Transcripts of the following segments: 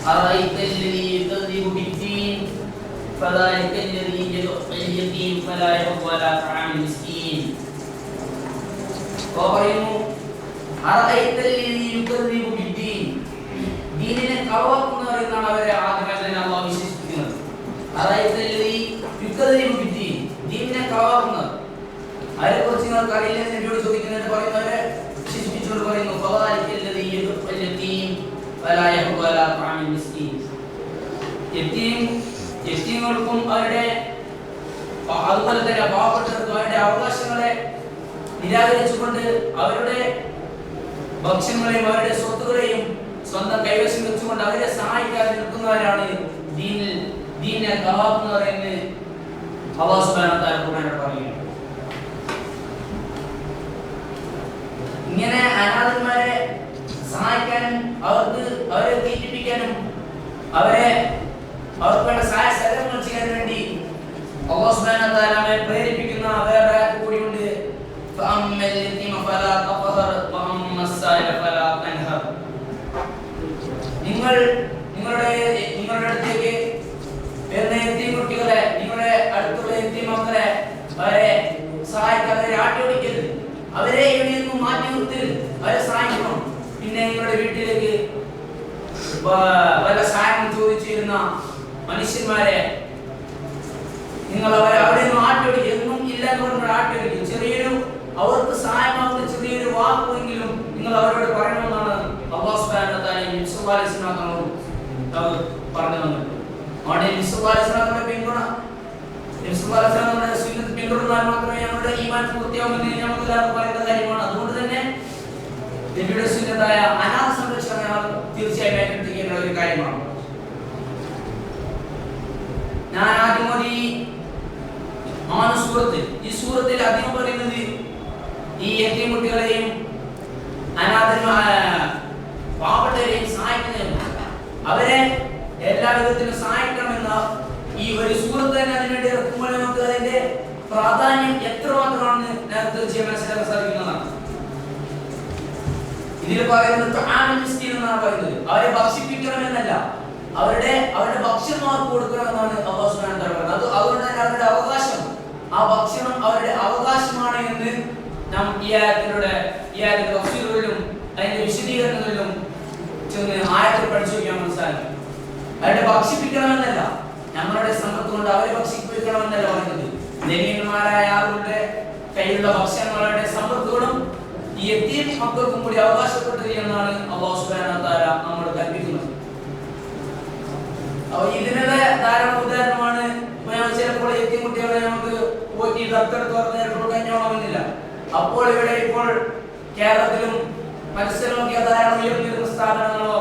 أرأيت الذي يكذب بالدين فذلك الذي يدعو اليتيم فلا يحض على طعام المسكين. പറയുന്നു أرأيت الذي يكذب بالدين, ദീനിനെ കളവാക്കുന്നവർ എന്നാണ് അവരെ ആദ്യമേ തന്നെ അല്ലാഹു വിശേഷിപ്പിക്കുന്നത്. أرأيت الذي يكذب بالدين, ദീനിനെ കളവാക്കുന്നവർ. അതിനെക്കുറിച്ച് നിങ്ങൾക്ക് അറിയില്ലെന്ന് നബിയോട് ചോദിക്കുന്നതിന് പറയുന്നവരെ വിശേഷിപ്പിച്ചുകൊണ്ട് പറയുന്നു فذلك الذي يدعو اليتيم فلا يحض على طعام المسكين. യതീമുകൾക്കും അവരുടെ അതുപോലെ തന്നെ പാവപ്പെട്ടവർക്കും അവരുടെ അവകാശങ്ങളെ നിരാകരിച്ചുകൊണ്ട് അവരുടെ ഭക്ഷ്യങ്ങളെയും അവരുടെ സ്വത്തുകളെയും സ്വന്തം കൈവശം വെച്ചുകൊണ്ട് അവരെ സഹായിക്കാതെ നിൽക്കുന്നവരാണ് ദീനിനെ കളവാക്കുന്നവർ എന്ന് അല്ലാഹു സുബ്ഹാനഹു വ തആല ഖുർആനിൽ പറയുന്നു. ഇങ്ങനെ അനാഥന്മാരെ സഹായിക്കാനും അവരെ തീറ്റിപ്പിക്കാനും അവർക്ക് വേണ്ട സഹായ സഹകരണങ്ങൾ ചെയ്യാൻ വേണ്ടി അല്ലാഹു സുബ്ഹാനഹു വ തആല പ്രേരിപ്പിക്കുന്ന വേറെ ആയത്ത് കൂടിയുണ്ട്. ഫഅമ്മൽ യതീമ ഫലാ തഖഹർ വഅമ്മ അസ്സായില ഫലാ തൻഹർ. നിങ്ങളുടെ അടുത്തേക്ക് വരുന്ന യതീം കുട്ടികളെ, നിങ്ങളുടെ അടുത്തുള്ള യതീം മക്കളെ അവരെ സഹായിക്കാതെ ആട്ടി ഓടിക്കരുത്, അവരെ ഇവിടെ നിന്ന് മാറ്റി നിർത്തരുത്, അവരെ സഹായിക്കണം. പിന്നെ നിങ്ങളുടെ വീട്ടിലേക്ക് വല്ല സഹായം ചോദിച്ചിരുന്ന മനുഷ്യന്മാരെ നിങ്ങൾ അവിടെ നിന്ന് ആട്ടിയൊടിക്കും, എന്നും ഇല്ല എന്ന് പറഞ്ഞാൽ ആട്ടിയൊടിക്കും. അവർക്ക് സഹായമാകുന്ന ചെറിയൊരു വാക്കെങ്കിലും നിങ്ങൾ അവരോട് പറയണമെന്നാണ് അല്ലാഹു സുബ്ഹാനഹു വ തആല നബി സല്ലല്ലാഹു അലൈഹി വസല്ലം പറഞ്ഞു തന്നത്. അവിടെ നബി സല്ലല്ലാഹു അലൈഹി വസല്ലം പിന്തുടർന്നാൽ മാത്രമേ നമ്മുടെ ഈമാൻ പൂർത്തിയാവുമെന്ന് നമുക്ക് എല്ലാവർക്കും പറയുന്ന കാര്യമാണ്. അതുകൊണ്ട് തന്നെ നബിയുടെ സുന്നത്തായ അനാഥ സംരക്ഷണം തീർച്ചയായും ഏറ്റെടുക്കേണ്ട ഒരു കാര്യമാണ്. ഞാൻ ആദ്യം ഈ സൂറത്തിൽ അധികം പറയുന്നത് ഈ യതീം കുട്ടികളെയും പാവപ്പെട്ടവരെയും സഹായിക്കുന്നതിനും അവരെ എല്ലാ വിധത്തിലും സഹായിക്കണമെന്ന ഈ ഒരു സൂറത്ത് തന്നെ അതിനുവേണ്ടി ഇറക്കുമ്പോൾ നമുക്ക് അതിന്റെ പ്രാധാന്യം എത്രമാത്രമാണെന്ന് നേരത്തെ തീർച്ചയായും മനസ്സിലാക്കാൻ സാധിക്കുന്നതാണ്. ഇതിൽ പറയുന്നത് തആമുൽ മിസ്കീൻ എന്നാണ് പറയുന്നത്. അവരെ ഭക്ഷിപ്പിക്കണമെന്നല്ല, അവരുടെ ഭക്ഷണം കൊടുക്കണമെന്നാണ് അല്ലാഹു സുബ്ഹാനഹു വ തആല പറയുന്നത്. അതുകൊണ്ട് തന്നെ അവരുടെ അവകാശം, ആ ഭക്ഷണം അവരുടെ അവകാശമാണ് എന്ന് നാം ഈ ആയത്തിന്റെ തഫ്സീറുകളിലും അതിന്റെ വിശദീകരണങ്ങളിലും ചെന്ന് ആയത്തിൽ പഠിച്ചു വയ്ക്കാൻ മനസ്സിലാക്കും. അവരുടെ ഭക്ഷിപ്പിക്കണമെന്നല്ല, ഞങ്ങളുടെ സമ്പത്ത് കൊണ്ട് അവരെ ഭക്ഷിപ്പിക്കണമെന്നല്ല പറയുന്നത്. ധനികന്മാരായ ആളുകളുടെ കയ്യിലുള്ള ഭക്ഷണങ്ങളുടെ സമ്പത്തുകളും ഈ യതീം മക്കൾക്കും കൂടി അവകാശപ്പെട്ടത് എന്നാണ് അല്ലാഹു സുബ്ഹാനഹു വ തആല നമ്മോട് കൽപ്പിക്കുന്നത്. ഇതിനുള്ള ധാരാളം ഉദാഹരണമാണ്. ചിലപ്പോൾ യതീം കുട്ടികളെ നമുക്ക് പോറ്റി ദത്തെടുത്ത് പറഞ്ഞപ്പോൾ കഴിഞ്ഞോളണമെന്നില്ല. അപ്പോൾ ഇപ്പോൾ കേരളത്തിലും മത്സരമൊക്കെ ധാരാളം ഉയർന്നിരുന്ന സ്ഥാപനങ്ങളോ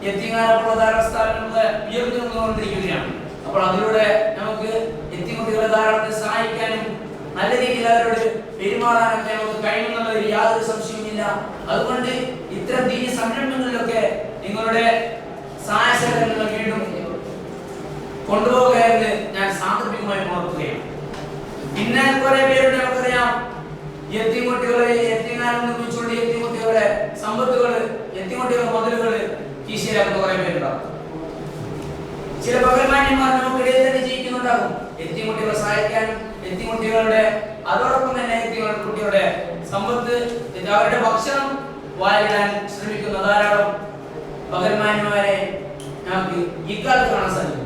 യതീംഖാനകളോ ധാരാളം സ്ഥാപനങ്ങളെ ഉയർന്നു വന്നുകൊണ്ടിരിക്കുകയാണ്. അപ്പോൾ അതിലൂടെ നമുക്ക് യതീം കുട്ടികളെ ധാരാളത്തെ സഹായിക്കാനും നല്ല രീതിയിൽ അവരോട് പെരുമാറാനൊക്കെ നമുക്ക് കഴിയുമെന്നുള്ളതിൽ യാതൊരു സംശയവുമില്ല. അതുകൊണ്ട് ഇത്തരം ദീനി സംരംഭങ്ങളിലൊക്കെ നിങ്ങളുടെ സഹായ സഹകരണങ്ങൾ വീണ്ടും കൊണ്ടുപോകുക എന്ന് ഞാൻ സാന്ദർഭികമായി ഉണർത്തുകയാണ്. പിന്നെ കുറെ പേരുടെ നമുക്കറിയാം, യതീം കുട്ടികളെ യതീംഖാന നിർമ്മിച്ചുകൊണ്ട് യതീം കുട്ടികളുടെ സമ്പത്തുകള്, യതീം കുട്ടികളുടെ മുതലുകള് കീശയിലാക്കുന്ന കുറെ പേരുണ്ടാവും. ചില പകൽമാന്യന്മാർ നമുക്കിടയിൽ തന്നെ ജീവിക്കുന്നുണ്ടാകും. യതീം കുട്ടികളെ സഹായിക്കാൻ, യതീം കുട്ടികളുടെ അതോടൊപ്പം തന്നെ യതീം കുട്ടികളുടെ സമ്പത്ത്, അവരുടെ ഭക്ഷണം വായിടാൻ ശ്രമിക്കുന്ന ധാരാളം പകൽമാന്യന്മാരെ നമുക്ക് ഇക്കാലത്ത് കാണാൻ സാധിക്കും.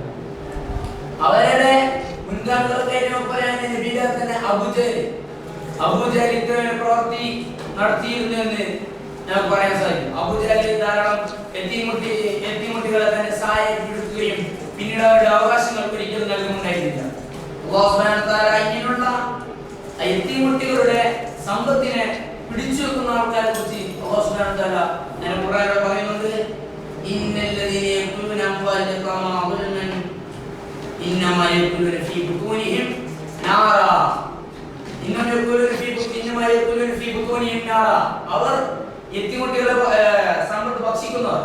അവരുടെ മുൻഗാമികളൊക്കെ പറയാൻ നബിയുടെ തന്നെ അബൂജഹൽ ഇത്തരം പ്രവൃത്തി നടത്തിയിരുന്നു എന്ന് നമുക്ക് പറയാൻ സാധിക്കും. അബൂജഹൽ ധാരാളം യതീം കുട്ടികളെ തന്നെ സഹായിക്കുകയും പിന്നീട് അവരുടെ അവകാശങ്ങൾ ഒരിക്കലും നൽകുന്നുണ്ടായിരുന്നില്ല. അല്ലാഹു സുബ്ഹാനഹു വ തആല ഇങ്ങനെയുള്ള യതീം കുട്ടികളുടെ സമ്പത്തിനെ പിടിച്ചു വെക്കുന്ന ആൾക്കാരെ കുറിച്ച് അല്ലാഹു സുബ്ഹാനഹു വ തആല ഖുർആനിൽ പറയുന്നത്, ഇന്നല്ലദീന യഖൂലൂന അംവാലൽ യതാമ ദുൽമൻ ഇന്നമാ യഖൂലൂന ഫീ ബുതൂനിഹിം നാറാ. അവർ യതീം കുട്ടികളെ സമ്പത്ത് ഭക്ഷിക്കുന്നവർ,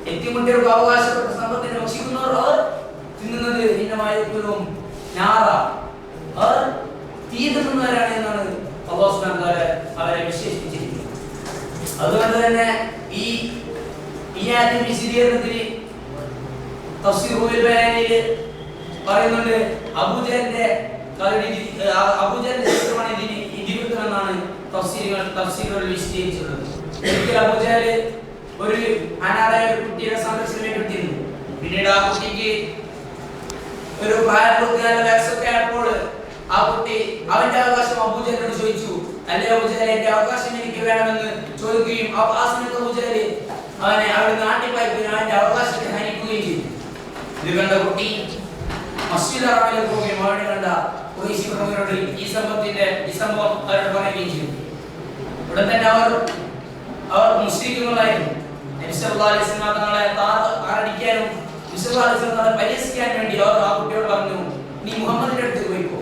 യതീം കുട്ടികൾക്ക് അവകാശപ്പെട്ട സമ്പത്തിനെ ഭക്ഷിക്കുന്നവർ, അവർ തിന്നുന്നത് ഇന്നമായപ്പോഴും അവർ തീ തിന്നുന്നവരാണ് എന്നാണ് അല്ലാഹു സുബ്ഹാനഹു വ തആല അവരെ വിശേഷിപ്പിച്ചിരിക്കുന്നത്. അതുകൊണ്ട് തന്നെ ഈ ആയത്തിന്റെ വിശദീകരണത്തിൽ തഫ്സീറുൽ ബയാനിൽ പറയുന്നുണ്ട് അബൂജഹലിന്റെ ചിത്രമാണ് ഇതിവൃത്തം എന്നാണ് തഫ്സീറുകൾ വിശദീകരിച്ചിട്ടുള്ളത്. ഒരിക്കൽ അബൂജഹൽ ഒരു അനാഥയായ ഒരു കുട്ടിയെ സന്ദർശനം ഏറ്റെടുത്തിരുന്നു. പിന്നീട് ആ കുട്ടിക്ക് ഒരു പ്രായപൂർത്തിയായ വയസ്സൊക്കെ ആയപ്പോൾ ആ കുട്ടി അവന്റെ അവകാശം അബൂജഹലിനോട് ചോദിച്ചു. അല്ലേ അബൂജഹൽ, എന്റെ അവകാശം എനിക്ക് വേണമെന്ന് ചോദിക്കുകയും ആ സമയത്ത് അബൂജഹൽ അവനെ അവിടെ നാട്ടിപ്പായി അവന്റെ അവകാശത്തെ ഹനിക്കുകയും ചെയ്തു. ഇത് കണ്ട കുട്ടി മസ്ജിദ് ഹറമിലേക്ക് പോവുകയും അവിടെ കണ്ട ഖുറൈശി പ്രമുഖരോട് ഈ സംഭവം അവരോട് പറയുകയും ചെയ്തു. ഉടൻ തന്നെ അവർ മുസ്ലിങ്ങളായിരുന്നു. നബി സല്ലല്ലാഹു അലൈഹി വസല്ലം തങ്ങളെ ആരടിക്കാനും നബി സല്ലല്ലാഹു അലൈഹി വസല്ലം തങ്ങളെ പരിഹസിക്കാൻ വേണ്ടി അവർ ആ കുട്ടിയോട് പറഞ്ഞു, നീ മുഹമ്മദിന്റെ അടുത്ത് പോയിക്കോ,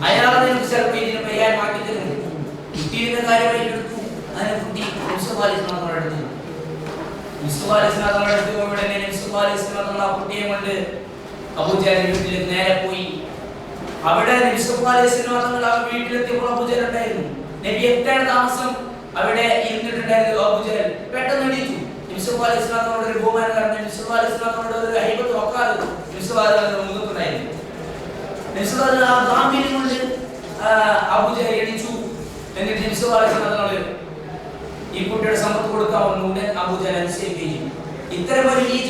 അയാൾ നിനക്ക് ചിലപ്പോൾ ഇതിന് പരിഹാരം മാറ്റി തരും. കുട്ടിയുടെ കാര്യമായി എടുത്തു. അതിനെ കുട്ടി നബി സല്ലല്ലാഹു അലൈഹി വസല്ലം തങ്ങളുടെ അടുത്ത് ഉടനെ നബി സല്ലല്ലാഹു അലൈഹി വസല്ലം തങ്ങൾ ആ കുട്ടിയെ കൊണ്ട് അബൂജഹലിന്റെ വീട്ടിലേക്ക് നേരെ പോയി. അവിടെ നബി സല്ലല്ലാഹു അലൈഹി വസല്ലം തങ്ങൾ ആ വീട്ടിലെത്തിയപ്പോൾ അബൂജഹൽ ഉണ്ടായിരുന്നു. നബി എത്രയാണ് താമസം അവിടെ ഇരുന്നിട്ടുണ്ടായിരുന്നു. അബൂജഹൽ പെട്ടെന്ന് എണീറ്റു. നബി സല്ലല്ലാഹു അലൈഹി വസല്ലം തങ്ങളുടെ ഒരു ബഹുമാനം കാരണം നബി സല്ലല്ലാഹു അലൈഹി വസല്ലം തങ്ങളുടെ ഒരു ഹൈബത്ത് വക്കാറ് നബി സല്ലല്ലാഹു അലൈഹി വസല്ലം മുഖത്തുണ്ടായിരുന്നു. നബി സല്ലല്ലാഹു അലൈഹി വസല്ലം ഗാംഭീര്യം കൊണ്ട് അബൂജഹൽ എണീച്ചു. എന്നിട്ട് നബി സല്ലല്ലാഹു അലൈഹി വസല്ലം തങ്ങൾ ഈ കുട്ടിയുടെ സമ്പത്ത് കൊടുക്കാമെന്ന് അബൂജഹൽ അനുസരിക്കുകയും ഇത്തരം ഒരു